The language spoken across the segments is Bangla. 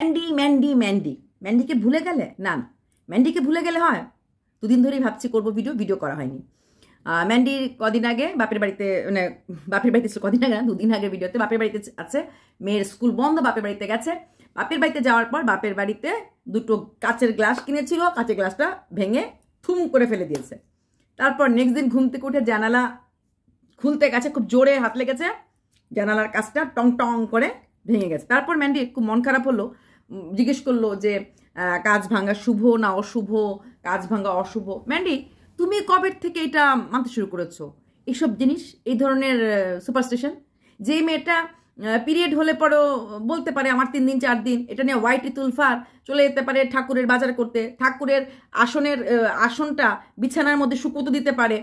ম্যান্ডি ম্যান্ডি ম্যান্ডিকে ভুলে গেলে? না না, ম্যান্ডিকে ভুলে গেলে হয়? দুদিন ধরেই ভাবছি করবো ভিডিও করা হয়নি। ম্যান্ডির কদিন আগে বাপের বাড়িতে, মানে বাপের বাড়িতে ছিল কদিন আগে না, দুদিন আগের ভিডিওতে বাপের বাড়িতে আছে, মেয়ের স্কুল বন্ধ, বাপের বাড়িতে গেছে। বাপের বাড়িতে যাওয়ার পর বাপের বাড়িতে দুটো কাচের গ্লাস কিনেছিল, কাচের গ্লাসটা ভেঙে থুম করে ফেলে দিয়েছে। তারপর নেক্সট দিন ঘুম থেকে উঠে জানালা খুলতে গেছে, খুব জোরে হাত লেগেছে, জানালার কাজটা টং টং করে ভেঙে গেছে। তারপর ম্যান্ডি খুব মন খারাপ হলো, জিজ্ঞেস করলো যে কাজ ভাঙা শুভ না অশুভ, কাজ ভাঙা অশুভ। ম্যান্ডি, তুমি কবে থেকে এটা মানতে শুরু করেছো এইসব জিনিস, এই ধরনের সুপারস্টিশন? যে মেয়েটা পিরিয়ড হলে পরও বলতে পারে আমার 3 দিন 4 দিন, এটা নিয়ে হোয়াইট তুলফার চলে যেতে পারে ঠাকুরের বাজার করতে, ঠাকুরের আসনটা বিছানার মধ্যে শুকোতে দিতে পারে,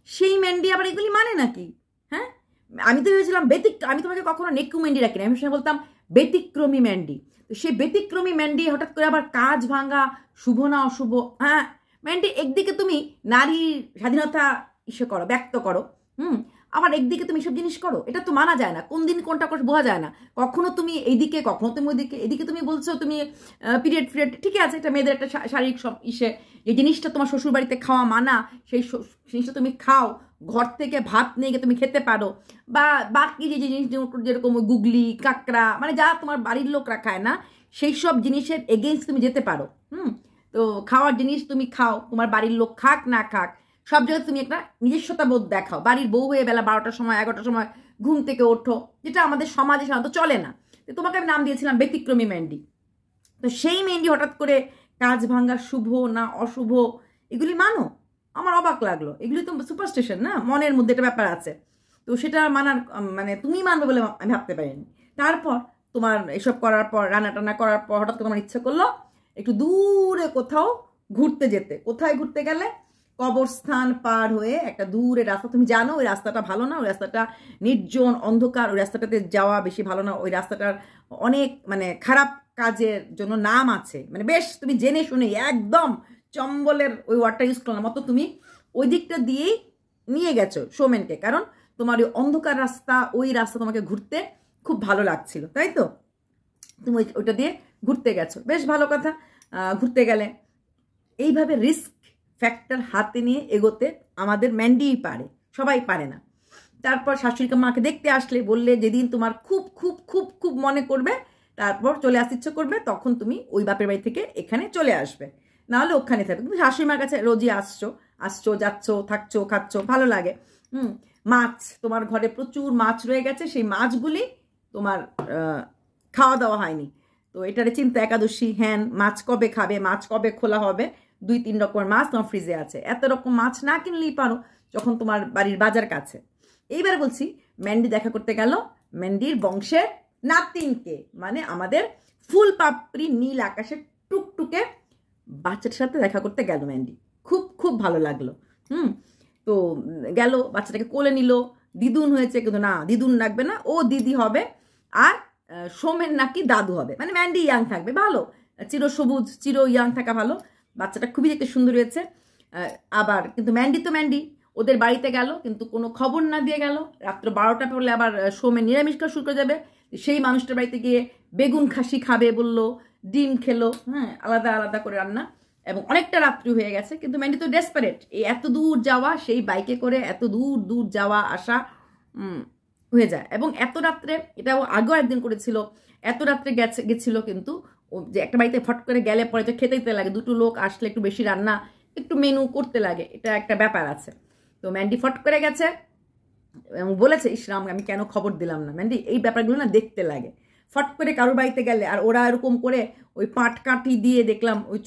সেই ম্যান্ডি আবার এগুলি মানে নাকি? হ্যাঁ, আমি তো ভেবেছিলাম আমি তোমাকে কখনো নেকু ম্যান্ডি রাখি না, আমি সঙ্গে বলতাম ব্যতিক্রমী ম্যান্ডি। তো সেই ব্যতিক্রমী ম্যান্ডি হঠাৎ করে আবার কাজ ভাঙা শুভ না অশুভ? হ্যাঁ ম্যান্ডি, একদিকে তুমি নারীর স্বাধীনতা করো, ব্যক্ত করো, আবার একদিকে তুমি সব জিনিস করো, এটা তো মানা যায় না। কোন দিন কোনটা করে বোঝা যায় না, কখনো তুমি এইদিকে কখনো তুমি ওইদিকে। এদিকে তুমি বলছো তুমি পিরিয়ড, ঠিক আছে, এটা মেয়েদের একটা শারীরিক যে জিনিসটা তোমার শ্বশুর বাড়িতে খাওয়া মানা, সেই জিনিসটা তুমি খাও, ঘর থেকে ভাত নিয়ে গিয়ে তুমি খেতে পারো, বা বাকি যে জিনিস যেরকম গুগলি কাঁকড়া, মানে যা তোমার বাড়ির লোকরা খায় না, সেই সব জিনিসের এগেইনস্ট তুমি যেতে পারো। তো খাওয়ার জিনিস তুমি খাও, তোমার বাড়ির লোক খাক না খাক, সব জায়গায় তুমি একটা নিজস্বতা বোধ দেখাও। বাড়ির বউ হয়ে বেলা 12টার সময় 11টার সময় ঘুম থেকে ওঠো, যেটা আমাদের সমাজে সাধারণত চলে না। তো তোমাকে আমি নাম দিয়েছিলাম ব্যতিক্রমী ম্যান্ডি। তো সেই ম্যান্ডি হঠাৎ করে কাজ ভাঙা শুভ না অশুভ এগুলি মানো? আমার অবাক লাগলো। এগুলি তো সুপারস্টিশন না, মনের মধ্যে একটা ব্যাপার আছে, তো সেটা মানার মানে তুমি মানবে বলে আমি ভাবতে পারিনি। তারপর তোমার এসব করার পর, রান্না টান্না করার পর হঠাৎ করে তোমার ইচ্ছে করলো একটু দূরে কোথাও ঘুরতে যেতে। কোথায় ঘুরতে গেলে? কবরস্থান পার হয়ে একটা দূরে রাস্তা, তুমি জানো ওই রাস্তাটা ভালো না, ওই রাস্তাটা নির্জন অন্ধকার, ওই রাস্তাটাতে যাওয়া বেশি ভালো না, ওই রাস্তাটার অনেক মানে খারাপ কাজের জন্য নাম আছে, মানে বেশ তুমি জেনে শুনে একদম চম্বলের ওই ওয়ার্ডটা ইউজ করলাম মতো তুমি ওই দিকটা দিয়েই নিয়ে গেছো শোমেনকে, কারণ তোমার ওই অন্ধকার রাস্তা, ওই রাস্তা তোমাকে ঘুরতে খুব ভালো লাগছিল, তাই তো তুমি ওইটা দিয়ে ঘুরতে গেছো, বেশ ভালো কথা। ঘুরতে গেলে এইভাবে রিস্ক ফ্যাক্টর হাতে নিয়ে এগোতে আমাদের ম্যান্ডিই পারে, সবাই পারে না। তারপর শাশুড়ি মাকে দেখতে আসলে বললে যেদিন তোমার খুব খুব খুব খুব মনে করবে, তারপর চলে আসতে ইচ্ছে করবে, তখন তুমি ওই বাপের বাড়ি থেকে এখানে চলে আসবে, নাহলে ওখানে থাকবে। তুমি শাশুড়ি মার কাছে রোজই আসছো যাচ্ছ, থাকছো, খাচ্ছ, ভালো লাগে। মাছ, তোমার ঘরে প্রচুর মাছ রয়ে গেছে, সেই মাছগুলি তোমার খাওয়া দাওয়া হয়নি, তো এটারে চিন্তা, একাদশী, হ্যাঁ মাছ কবে খাবে, মাছ কবে খোলা হবে, 2-3 রকমের মাছ তোমার ফ্রিজে আছে। এত রকম মাছ না কিনলেই পারো যখন তোমার বাড়ির বাজার কাছে। এইবার বলছি, ম্যান্ডি দেখা করতে গেল ম্যান্ডির বংশের নাতিনকে, মানে আমাদের ফুল পাপড়ি নীল আকাশের টুকটুকে বাচ্চাটার সাথে দেখা করতে গেল ম্যান্ডি। খুব খুব ভালো লাগলো। তো গেল, বাচ্চাটাকে কোলে নিল, দিদুন হয়েছে, কিন্তু না দিদুন লাগবে না, ও দিদি হবে, আর সোমেন নাকি দাদু হবে, মানে ম্যান্ডি ইয়াং থাকবে, ভালো, চির সবুজ চির ইয়াং থাকা ভালো। বাচ্চাটা খুবই দেখতে সুন্দর হয়েছে। আবার কিন্তু ম্যান্ডি তো ম্যান্ডি, ওদের বাড়িতে গেল কিন্তু কোনো খবর না দিয়ে গেল। রাত্র 12টা পড়লে আবার সোমেন নিরামিষ খাওয়া শুরু করে যাবে, সেই মানুষটার বাড়িতে গিয়ে বেগুন খাসি খাবে বললো, ডিম খেলো, আলাদা আলাদা করে রান্না, এবং অনেকটা রাত্রি হয়ে গেছে। কিন্তু ম্যান্ডি তো ডেসপারেট, এই এত দূর যাওয়া, সেই বাইকে করে এত দূর দূর যাওয়া আসা হয়ে যায়, এবং এত রাত্রে, এটাও আগেও একদিন করেছিল, এত রাত্রে গেছিল, কিন্তু যে একটা বাড়িতে ফট করে গেলে পরে তো খেতে দিতে লাগে, দুটো লোক আসলে একটু বেশি রান্না, একটু মেনু করতে লাগে, এটা একটা ব্যাপার আছে। তো ম্যান্ডি ফট করে গেছে এবং বলেছে, ইসরাম আমি কেন খবর দিলাম না। ম্যান্ডি এই ব্যাপারগুলো না দেখতে লাগে, ফট করে কারোর বাড়িতে গেলে, আর ওরা এরকম করে ওই পাটকাঠি দিয়ে দেখলাম ওই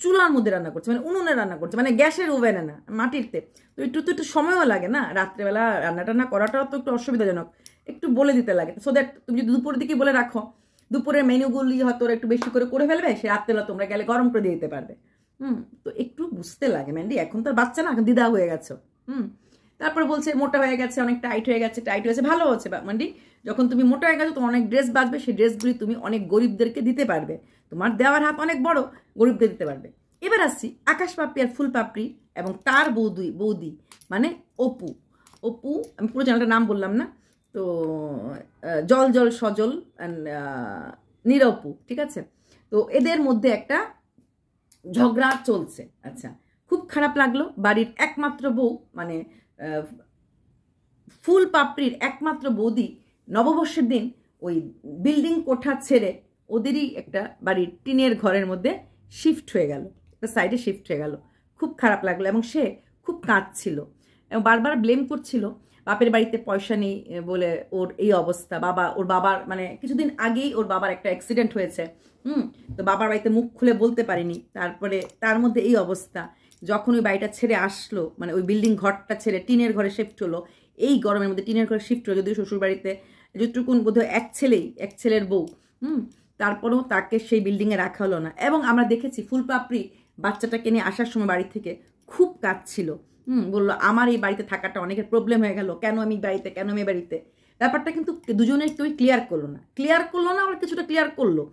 চুলার মধ্যে রান্না করছে, মানে উনুনে রান্না করছে, মানে গ্যাসের ওভেনে না, মাটিরতে। তো একটু সময়ও লাগে না, রাত্রেবেলা রান্না টান্না করাটাও তো একটু অসুবিধাজনক, একটু বলে দিতে লাগে, সো দ্যাট তুমি যদি দুপুরের দিকে বলে রাখো, দুপুরের মেনুগুলি হয়তো একটু বেশি করে ফেলবে, সে রাত্রেবেলা তোমরা গেলে গরম করে দিয়ে দিতে পারবে। তো একটু বুঝতে লাগে ম্যান্ডি, এখন তো বাচ্চা না, এখন দিদা হয়ে গেছো। তারপর বলছে মোটা হয়ে গেছে, অনেক টাইট হয়েছে, ভালো হচ্ছে ম্যান্ডি, যখন তুমি মোটা হয়ে গেছো তোমার অনেক ড্রেস বাঁচবে, সেই ড্রেসগুলি তুমি অনেক গরিবদেরকে দিতে পারবে, তোমার দেওয়ার হাত অনেক বড়, গরিবদের দিতে পারবে। এবার আসছি আকাশ পাপড়ি আর ফুল পাপড়ি এবং তার বৌদি, মানে অপু। আমি পুরো চ্যানেলটার নাম বললাম না। তো জল জল সজল নিরপু, ঠিক আছে। তো এদের মধ্যে একটা ঝগড়া চলছে। আচ্ছা, খুব খারাপ লাগলো। বাড়ির একমাত্র বউ, মানে ফুল পাপড়ির একমাত্র বৌদি নববর্ষের দিন ওই বিল্ডিং কোঠা ছেড়ে ওদেরই একটা বাড়ির টিনের ঘরের মধ্যে শিফট হয়ে গেল, একটা সাইডে শিফট হয়ে গেল। খুব খারাপ লাগলো এবং সে খুব কাঁদছিল এবং বারবার ব্লেম করছিল বাপের বাড়িতে পয়সা নেই বলে ওর এই অবস্থা। ওর বাবার মানে কিছুদিন আগেই ওর বাবার একটা অ্যাক্সিডেন্ট হয়েছে, তো বাবার বাড়িতে মুখ খুলে বলতে পারিনি, তারপরে তার মধ্যে এই অবস্থা। যখন ওই বাড়িটা ছেড়ে আসলো, মানে ওই বিল্ডিং ঘরটা ছেড়ে টিনের ঘরে শিফট হলো, এই গরমের মধ্যে টিনের ঘরে শিফট হলো, যদিও শ্বশুর বাড়িতে যতটুকুন বোধহয় এক ছেলের বউ, তারপরেও তাকে সেই বিল্ডিংয়ে রাখা হলো না। এবং আমরা দেখেছি ফুলপাপড়ি বাচ্চাটাকে নিয়ে আসার সময় বাড়ি থেকে খুব কাঁদছিল, বললো আমার এই বাড়িতে থাকাটা অনেকের প্রবলেম হয়ে গেল, কেন আমি বাড়িতে। ব্যাপারটা কিন্তু দুজনের কেউই ক্লিয়ার করলো না, আবার কিছুটা ক্লিয়ার করলো।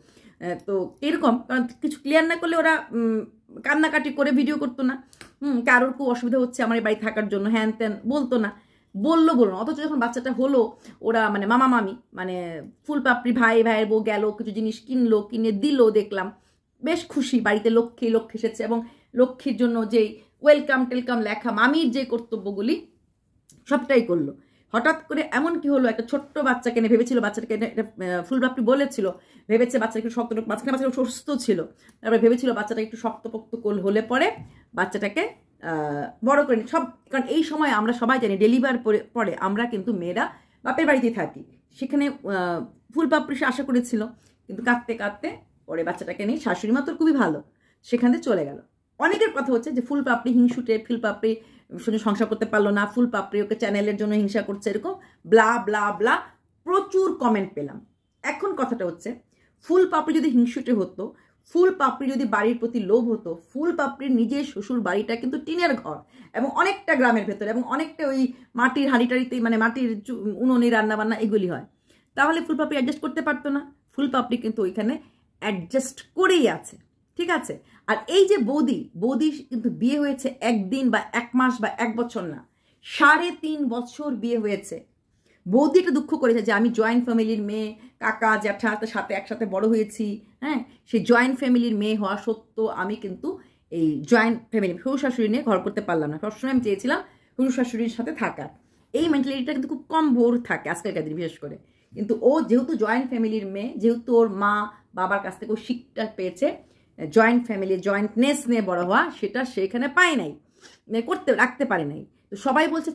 তো এরকম, কারণ কিছু ক্লিয়ার না করলে ওরা কান্নাকাটি করে ভিডিও করতো না, কারোর খুব অসুবিধা হচ্ছে আমার এই বাড়ি থাকার জন্য, হ্যান ত্যান বলতো না, বললো না। অথচ যখন বাচ্চাটা হলো, ওরা মানে মামা মামি মানে ফুলপাপড়ি ভাইয়ের বউ গেল, কিছু জিনিস কিনে দিল, দেখলাম বেশ খুশি, বাড়িতে লক্ষ্মী এসেছে। এবং লক্ষ্মীর জন্য যেই ওয়েলকাম টেলকাম লেখা, মামির যে কর্তব্যগুলি সবটাই করলো। হঠাৎ করে এমন কি হলো, একটা ছোট্ট বাচ্চাকে নিয়ে ভেবেছিল, বাচ্চাটাকে ফুলপাপড়ি বলেছিল, ভেবেছে বাচ্চাটা একটু শক্ত, বাচ্চাটা সুস্থ ছিল, তারপরে ভেবেছিল বাচ্চাটা একটু শক্তপোক্ত হলে পরে বাচ্চাটাকে বড় করে সব। কারণ এই সময় আমরা সবাই জানি ডেলিভার পরে আমরা কিন্তু মেয়েরা বাপের বাড়িতেই থাকি, সেখানে ফুলপাপড়ি সে আশা করেছিল, কিন্তু কাঁদতে কাঁদতে পরে বাচ্চাটাকে নিয়ে শাশুড়ি মা তোর খুবই ভালো সেখান থেকে চলে গেল। অনেকের কথা হচ্ছে যে ফুলপাপড়ি হিংসুটে, ফুলপাপড়ি শুনে সংসার করতে পারলো না, ফুলপাপড়ি ওকে চ্যানেলের জন্য হিংসা করছে, এরকম ব্লা ব্লা ব্লা প্রচুর কমেন্ট পেলাম। এখন কথাটা হচ্ছে, ফুলপাপড়ি যদি হিংসুটে হতো, ফুলপাপড়ি যদি বাড়ির প্রতি লোভ হতো, ফুলপাপড়ির নিজের শ্বশুর বাড়িটা কিন্তু টিনের ঘর এবং অনেকটা গ্রামের ভেতরে, এবং অনেকটা ওই মাটির হাঁড়িটাড়িতেই, মানে মাটির উনুনে রান্নাবান্না এগুলি হয়, তাহলে ফুলপাপড়ি অ্যাডজাস্ট করতে পারতো না। ফুলপাপড়ি কিন্তু ওইখানে অ্যাডজাস্ট করেই আছে, ঠিক আছে। আর এই যে বৌদি কিন্তু বিয়ে হয়েছে একদিন বা 1 মাস বা 1 বছর না, 3.5 বছর বিয়ে হয়েছে। বৌদি একটা দুঃখ করেছে যে আমি জয়েন্ট ফ্যামিলির মেয়ে, কাকা জ্যাঠার সাথে একসাথে বড় হয়েছি, হ্যাঁ, সেই জয়েন্ট ফ্যামিলির মেয়ে হওয়া সত্ত্বেও আমি কিন্তু এই জয়েন্ট ফ্যামিলি শ্বশুর শাশুড়ি নিয়ে ঘর করতে পারলাম না। সবসময় আমি চেয়েছিলাম শ্বশুর শাশুড়ির সাথে থাকার। এই মেন্টালিটিটা কিন্তু খুব কম বোর থাকে আজকালকার দিন বিশেষ করে। কিন্তু ও যেহেতু জয়েন্ট ফ্যামিলির মেয়ে, যেহেতু ওর মা বাবার কাছ থেকে ও শিক্ষা পেয়েছে জয়েন্ট ফ্যামিলি, জয়েন্টনেস নিয়ে বড় হওয়া, সেটা সেখানে পায় নাই, রাখতে পারে নাই। তো সবাই বলছে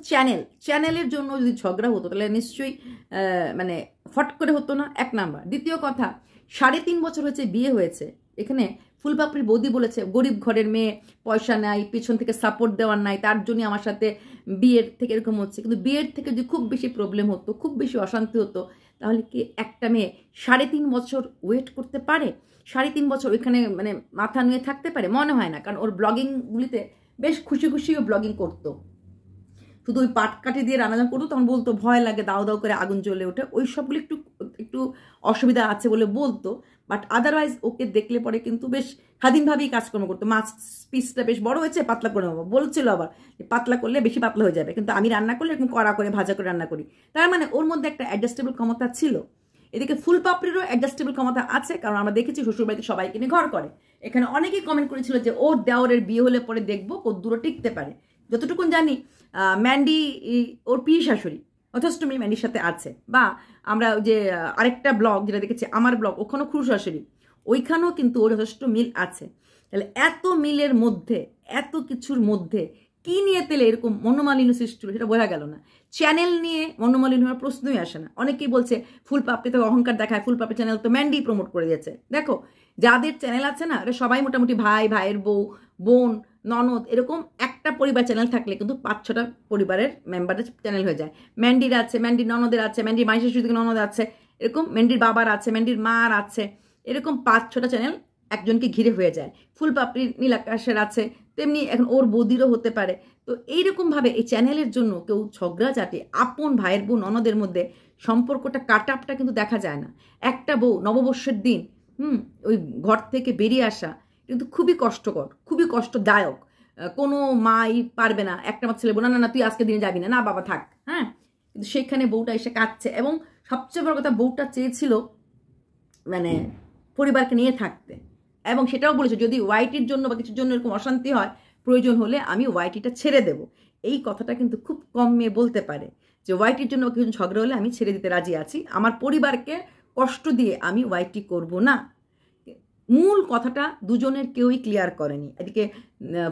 চ্যানেলের জন্য যদি ঝগড়া হতো তাহলে নিশ্চয়ই মানে ফট করে হতো না, 1 নাম্বার। দ্বিতীয় কথা, 3.5 বছর হয়েছে বিয়ে হয়েছে, এখানে ফুলপাপড়ির বৌদি বলেছে গরিব ঘরের মেয়ে, পয়সা নাই, পিছন থেকে সাপোর্ট দেওয়ার নাই, তার জন্য আমার সাথে বিয়ের থেকে এরকম হচ্ছে। কিন্তু বিয়ের থেকে যদি খুব বেশি প্রবলেম হতো, খুব বেশি অশান্তি হতো, তাহলে কি একটা মেয়ে 3.5 বছর ওয়েট করতে পারে? 3.5 বছর ওইখানে মানে মাথা নুয়ে থাকতে পারে? মনে হয় না। কারণ ওর ব্লগিংগুলিতে বেশ খুশিও ব্লগিং করতো, শুধু ওই পাটকাঠি দিয়ে রান্না করতো, তখন বলতো ভয় লাগে, দাও দাও করে আগুন জ্বলে ওঠে, ওই সবগুলো একটু অসুবিধা আছে বলে বলতো। বাট আদারওয়াইজ ওকে দেখলে পরে কিন্তু বেশ স্বাধীনভাবেই কাজকর্ম করতো। মাছ পিসটা বেশ বড় হয়েছে, পাতলা করে নেবো বলছিল, আবার পাতলা করলে বেশি পাতলা হয়ে যাবে, কিন্তু আমি রান্না করলে এরকম কড়া করে ভাজা করে রান্না করি। তার মানে ওর মধ্যে একটা অ্যাডজাস্টেবল ক্ষমতা ছিল। এদিকে ফুলপাপড়িরও অ্যাডজাস্টেবল ক্ষমতা আছে, কারণ আমরা দেখেছি শ্বশুরবাড়িতে সবাইকে নিয়ে ঘর করে। এখানে অনেকেই কমেন্ট করেছিল যে ওর দেওরের বিয়ে হলে পরে দেখবো কতদূর টিকতে পারে। যতটুকুন জানি ম্যান্ডি ওর পিই শাশুড়ি, যথেষ্ট মেয়ে ম্যান্ডির সাথে আছে। বা আমরা যে আরেকটা ব্লগ যেটা দেখেছি, আমার ব্লগ, ওখানেও খুব শাশুড়ি, ওইখানেও কিন্তু ওর যথেষ্ট মিল আছে। তাহলে এত মিলের মধ্যে, এত কিছুর মধ্যে কি নিয়ে তেলে এরকম মনোমালিন্য সৃষ্টি হলো সেটা বোঝা গেল না। চ্যানেল নিয়ে মনোমালিন্য হওয়ার প্রশ্নই আসে না। অনেকেই বলছে ফুলপাপড়ি তো অহংকার দেখায়, ফুলপাপড়ি চ্যানেল তো ম্যান্ডি প্রমোট করে দিয়েছে। দেখো, যাদের চ্যানেল আছে না, এটা সবাই মোটামুটি ভাইয়ের বউ, বোন, ননদ, এরকম একটা পরিবার চ্যানেল থাকলে কিন্তু 5-6টা পরিবারের মেম্বারের চ্যানেল হয়ে যায়। ম্যান্ডির আছে, ম্যান্ডির ননদের আছে, ম্যান্ডির মাইশের শুধু ননদ আছে, এরকম ম্যান্ডির বাবার আছে, ম্যান্ডির মার আছে, এরকম 5-6টা চ্যানেল একজনকে ঘিরে হয়ে যায়। ফুলপাপড়ির নীলাকাশের আছে, তেমনি এখন ওর বৌদিরও হতে পারে। তো এইরকমভাবে এই চ্যানেলের জন্য কেউ ঝগড়াঝাটি, আপন ভাইয়ের বউ ননদের মধ্যে সম্পর্কটা কাট আপটা কিন্তু দেখা যায় না। একটা বউ নববর্ষের দিন ওই ঘর থেকে বেরিয়ে আসা কিন্তু খুবই কষ্টকর, খুবই কষ্টদায়ক। কোনো মাই পারবে না, একটা আমার ছেলে বলে না তুই আজকে দিনে যাবি না, না বাবা থাক, হ্যাঁ, কিন্তু সেখানে বউটা এসে কাঁদছে, এবং সবচেয়ে বড় কথা বউটা চেয়েছিল মানে পরিবারকে নিয়ে থাকতে, এবং সেটাও বলেছে যদি ওয়াইটির জন্য বা কিছুর জন্য এরকম অশান্তি হয় প্রয়োজন হলে আমি ওয়াইটিটা ছেড়ে দেব। এই কথাটা কিন্তু খুব কম মেয়ে বলতে পারে যে ওয়াইটির জন্য কিছু ঝগড়া হলে আমি ছেড়ে দিতে রাজি আছি, আমার পরিবারকে কষ্ট দিয়ে আমি ওয়াইটি করব না। মূল কথাটা দুজনের কেউই ক্লিয়ার করেনি। এদিকে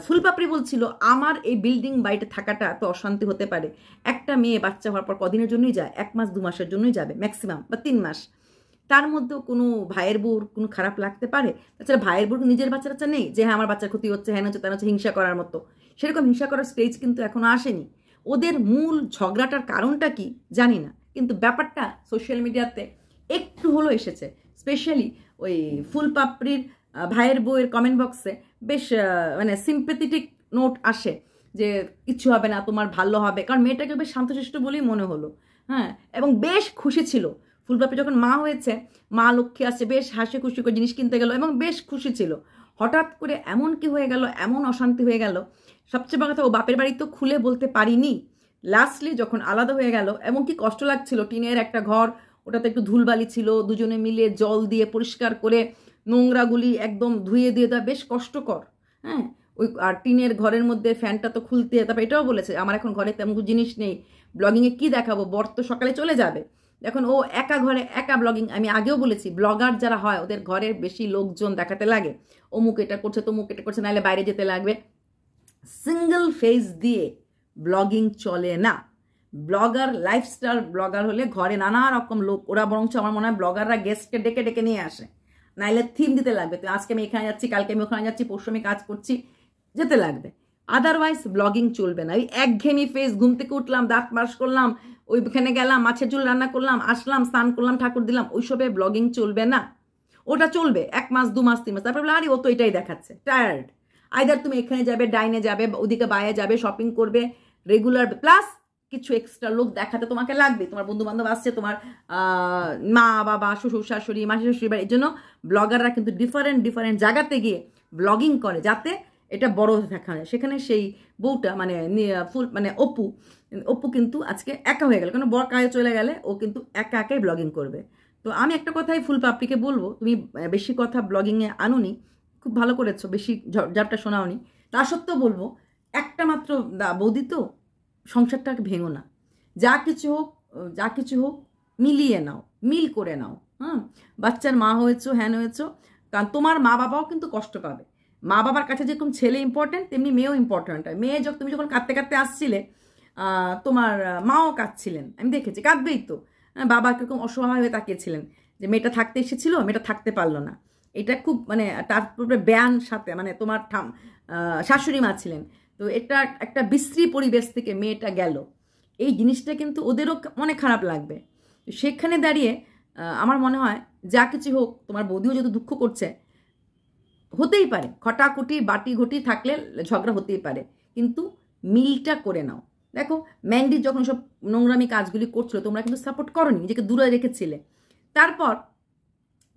ফুলপাপড়ি বলছিল আমার এই বিল্ডিং বাড়িতে থাকাটা এত অশান্তি হতে পারে, একটা মেয়ে বাচ্চা হওয়ার পর কদিনের জন্যই যায়, 1 মাস 2 মাসের জন্যই যাবে ম্যাক্সিমাম, বা 3 মাস, তার মধ্যেও কোনো ভাইয়ের বউর কোনো খারাপ লাগতে পারে? তাছাড়া ভাইয়ের বউর নিজের বাচ্চা নেই যে হ্যাঁ আমার বাচ্চার ক্ষতি হচ্ছে, হ্যাঁ হচ্ছে তার হচ্ছে হিংসা করার মতো, সেরকম হিংসা করার স্টেজ কিন্তু এখনো আসেনি। ওদের মূল ঝগড়াটার কারণটা কি জানি না, কিন্তু ব্যাপারটা সোশ্যাল মিডিয়াতে একটু হলো এসেছে। স্পেশালি ওই ফুলপাপড়ির ভাইয়ের বউয়ের কমেন্ট বক্সে বেশ মানে সিম্পেথেটিক নোট আসে যে কিচ্ছু হবে না, তোমার ভালো হবে, কারণ মেয়েটাকে বেশ শান্তশিষ্ট বলেই মনে হলো। হ্যাঁ, এবং বেশ খুশি ছিল ফুলপাপড়ি যখন মা হয়েছে, মা লক্ষ্মী আসছে, বেশ হাসি খুশি করে জিনিস কিনতে গেল এবং বেশ খুশি ছিল। হঠাৎ করে এমন কি হয়ে গেল, এমন অশান্তি হয়ে গেল, সবচেয়ে বড় কথা ও বাপের বাড়ি তো খুলে বলতে পারিনি, লাস্টলি যখন আলাদা হয়ে গেল, এবং কি কষ্ট লাগছিল, টিনের একটা ঘর, ওটাতে একটু ধুলবালি ছিল, দুজনে মিলে জল দিয়ে পরিষ্কার করে নোংরাগুলি একদম ধুয়ে দিয়ে দেওয়া বেশ কষ্টকর। হ্যাঁ, ওই আর টিনের ঘরের মধ্যে ফ্যানটা তো খুলতে, তারপর এটাও বলেছে আমার এখন ঘরে তেমন জিনিস নেই, ব্লগিংয়ে কি দেখাবো, বর তো সকালে চলে যাবে, এখন ও একা ঘরে একা ব্লগিং। আমি আগেও বলেছি ব্লগার যারা হয় ওদের ঘরের বেশি লোকজন দেখাতে লাগে, অমুক এটা করছে তমুক এটা করছে, নাহলে বাইরে যেতে লাগবে। সিঙ্গল ফেস দিয়ে ব্লগিং চলে না। ব্লগার লাইফস্টাইল ব্লগার হলে ঘরে নানা রকম লোক, ওরা বরঞ্চ আমার মনে হয় ব্লগাররা গেস্টকে ডেকে ডেকে নিয়ে আসে, নাইলে থিম দিতে লাগবে, তো আজকে আমি এখানে যাচ্ছি, কালকে আমি ওখানে যাচ্ছি, পরশু আমি কাজ করছি, যেতে লাগবে, আদারওয়াইজ ব্লগিং চলবে না। ওই একঘেয়েমি ফেস, ঘুম থেকে উঠলাম, দাঁত ব্রাশ করলাম, ওইখানে গেলাম, মাছের ঝোল রান্না করলাম, আসলাম, স্নান করলাম, ঠাকুর দিলাম, ওইসবে ব্লগিং চলবে না। ওটা চলবে 1 মাস 2 মাস 3 মাস, তারপরে আরে ও তো এটাই দেখাচ্ছে, টায়ার্ড। আইদার তুমি এখানে যাবে, ডাইনে যাবে, ওদিকে বাইরে যাবে, শপিং করবে রেগুলার, প্লাস কিছু এক্সট্রা লোক দেখাতে তোমাকে লাগবে, তোমার বন্ধু বান্ধব আসছে, তোমার মা বাবা শ্বশুর শাশুড়ি মাসি শাশুড়ি বাড়ি, এর জন্য ব্লগাররা কিন্তু ডিফারেন্ট জায়গাতে গিয়ে ব্লগিং করে যাতে এটা বড় দেখানো। সেখানে সেই বউটা মানে অপু কিন্তু আজকে একা হয়ে গেল, কারণ বর কাজে চলে গেলে ও কিন্তু একা একাই ব্লগিং করবে। তো আমি একটা কথাই ফুলপাপড়িকে বলবো, তুমি বেশি কথা ব্লগিংয়ে আনুনি, খুব ভালো করেছো, বেশি ঝাপটা শোনাওনি, তা সত্ত্বেও বলবো একটা মাত্র বৌদি তো, সংসারটাকে ভেঙো না, যা কিছু হোক মিলিয়ে নাও, মিল করে নাও। হ্যাঁ, বাচ্চার মা হয়েছো, হ্যান হয়েছো, কারণ তোমার মা বাবাও কিন্তু কষ্ট পাবে। মা বাবার কাছে যেরকম ছেলে ইম্পর্টেন্ট, তেমনি মেয়েও ইম্পর্টেন্ট হয়। মেয়ে তুমি যখন কাঁদতে কাঁদতে আসছিলে, তোমার মাও কাঁদছিলেন, আমি দেখেছি, কাঁদবেই তো, বাবা কিরকম অসহায় হয়ে তাকিয়েছিলেন যে মেয়েটা থাকতে এসেছিল, মেয়েটা থাকতে পারলো না। এটা খুব মানে তারপরে ব্যান সাথে মানে তোমার শাশুড়ি মা ছিলেন, তো এটা একটা বিশ্রী পরিবেশ থেকে মেয়েটা গেল, এই জিনিসটা কিন্তু ওদেরও অনেক খারাপ লাগবে। সেখানে দাঁড়িয়ে আমার মনে হয় যা কিছু হোক, তোমার বৌদিও যদি দুঃখ করছে, হতেই পারে, খটাকুটি বাটি ঘটি থাকলে ঝগড়া হতেই পারে, কিন্তু মিলটা করে নাও। দেখো ম্যান্ডি যখন সব নোংরামি কাজগুলি করছিল, তোমরা কিন্তু সাপোর্ট করোনি, নিজেকে দূরে রেখেছিলে। তারপর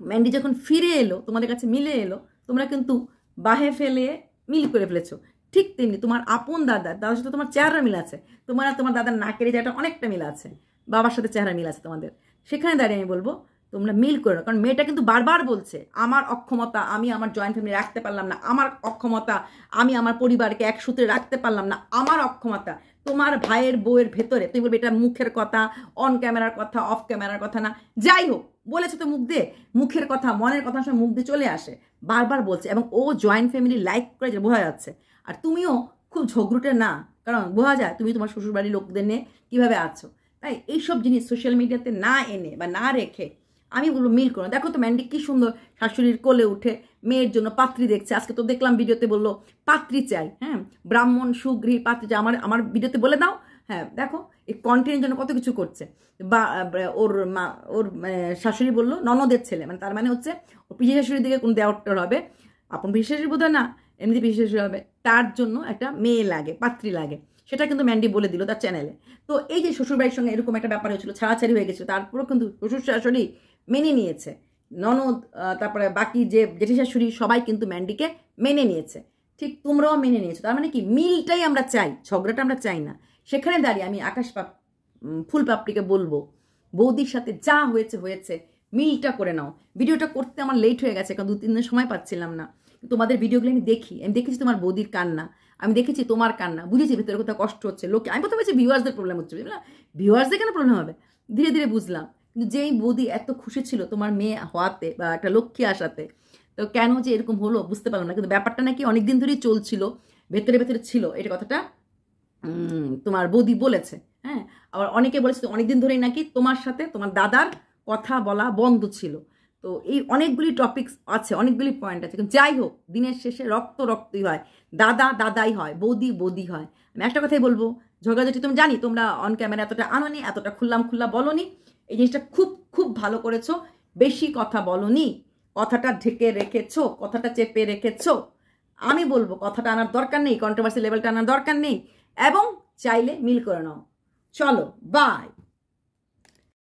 ম্যান্ডি যখন ফিরে এলো, তোমাদের কাছে মিলে এলো, তোমরা কিন্তু বাহে ফেলে মিল করে ফেলেছো। ঠিক তেমনি তোমার আপন দাদার সাথে তোমার চেহারা মিল আছে, তোমার আর তোমার দাদার নাকের জায়গাটা অনেকটা মিল আছে, বাবার সাথে চেহারা মিল আছে তোমাদের। সেখানে দাঁড়িয়ে আমি বলবো তোমরা মিল করো, কারণ মেয়েটা কিন্তু বারবার বলছে আমার অক্ষমতা, আমি আমার জয়েন্ট ফ্যামিলি রাখতে পারলাম না, আমার অক্ষমতা, আমি আমার পরিবারকে এক সূত্রে রাখতে পারলাম না, আমার অক্ষমতা। তোমার ভাইয়ের বউয়ের ভেতরে তুমি বলবে এটা মুখের কথা, অন ক্যামেরার কথা, অফ ক্যামেরার কথা না, যাই হোক বলেছে তো মুখ দিয়ে, মুখের কথা মনের কথা সময় মুখ দিয়ে চলে আসে, বারবার বলছে, এবং ও জয়েন্ট ফ্যামিলি লাইক করে বোঝা যাচ্ছে। আর তুমিও খুব ঝগড়ুটে না, কারণ বোঝা যায় তুমি তোমার শ্বশুরবাড়ির লোকদের নিয়ে কীভাবে আছো। তাই এইসব জিনিস সোশ্যাল মিডিয়াতে না এনে বা না রেখে আমি বলবো মিল করো। দেখো তো ম্যান্ডি কি সুন্দর শাশুড়ির কোলে উঠে মেয়ের জন্য পাত্রী দেখছে, আজকে তো দেখলাম ভিডিওতে বললো পাত্রী চাই, হ্যাঁ ব্রাহ্মণ সুগৃহী পাত্রী চাই, আমার ভিডিওতে বলে দাও। হ্যাঁ দেখো এই কন্টেন্টের জন্য কত কিছু করছে। বা ওর শাশুড়ি বললো ননদের ছেলে, মানে তার মানে হচ্ছে ওর পিসি শাশুড়ির দিকে কোন দেওয়ার হবে, আপন পিসি শাশুড়ি বোধ হয় না, এমনি পিসি শাশুড়ি হবে, তার জন্য একটা মেয়ে লাগে, পাত্রী লাগে, সেটা কিন্তু ম্যান্ডি বলে দিল তার চ্যানেলে। তো এই যে শ্বশুরবাড়ির সঙ্গে এরকম একটা ব্যাপার হয়েছিল, ছাড়াছাড়ি হয়ে গেছিলো, তারপরেও কিন্তু শ্বশুর শাশুড়ি মেনে নিয়েছে, ননদ তারপরে বাকি যে জেঠি শাশুড়ি সবাই কিন্তু ম্যান্ডিকে মেনে নিয়েছে, ঠিক তোমরাও মেনে নিয়েছো। তার মানে কি মিলটাই আমরা চাই, ঝগড়াটা আমরা চাই না। সেখানে দাঁড়িয়ে আমি আকাশ ফুল পাপড়িকে বলবো, বৌদির সাথে যা হয়েছে হয়েছে, মিলটা করে নাও। ভিডিওটা করতে আমার লেট হয়ে গেছে, কারণ 2-3 দিন সময় পাচ্ছিলাম না। তোমাদের ভিডিওগুলো আমি দেখেছি তোমার বৌদির কান্না, আমি দেখেছি তোমার কান্না, বুঝেছি ভেতরে কোথাও কষ্ট হচ্ছে লোকে। আমি প্রথমে বলছি ভিউয়ার্সদের প্রবলেম হচ্ছে, বুঝলাম ভিউয়ার্সদের কেন প্রবলেম হবে, ধীরে ধীরে বুঝলাম। কিন্তু যেই বৌদি এত খুশি ছিল তোমার মেয়ে হওয়াতে বা একটা লক্ষ্মী আসাতে, তো কেন যে এরকম হলো বুঝতে পারলাম না। কিন্তু ব্যাপারটা নাকি অনেকদিন ধরেই চলছিল, ভেতরে ভেতরে ছিল, এটা কথাটা তোমার বৌদি বলেছে। হ্যাঁ, আবার অনেকে বলেছে অনেকদিন ধরেই নাকি তোমার সাথে তোমার দাদার কথা বলা বন্ধ ছিল। তো এই অনেকগুলি টপিকস আছে, অনেকগুলি পয়েন্ট আছে, কিন্তু যাই হোক দিনের শেষে রক্ত রক্তই হয়, দাদা দাদাই হয়, বৌদি বৌদি হয়। আমি একটা কথাই বলবো, ঝগড়াঝাটি তুমি জানি তোমরা অন ক্যামেরা এতটা আনোনি, এতটা খুল্লা বলোনি, এই জিনিসটা খুব খুব ভালো করেছো। বেশি কথা বলোনি, কথাটা ঢেকে রেখেছো, কথাটা চেপে রেখেছো। আমি বলবো কথাটা আনার দরকার নেই, কন্ট্রোভার্সি লেভেলটা আনার দরকার নেই, এবং চাইলে মিল করে নাও। চলো, বাই।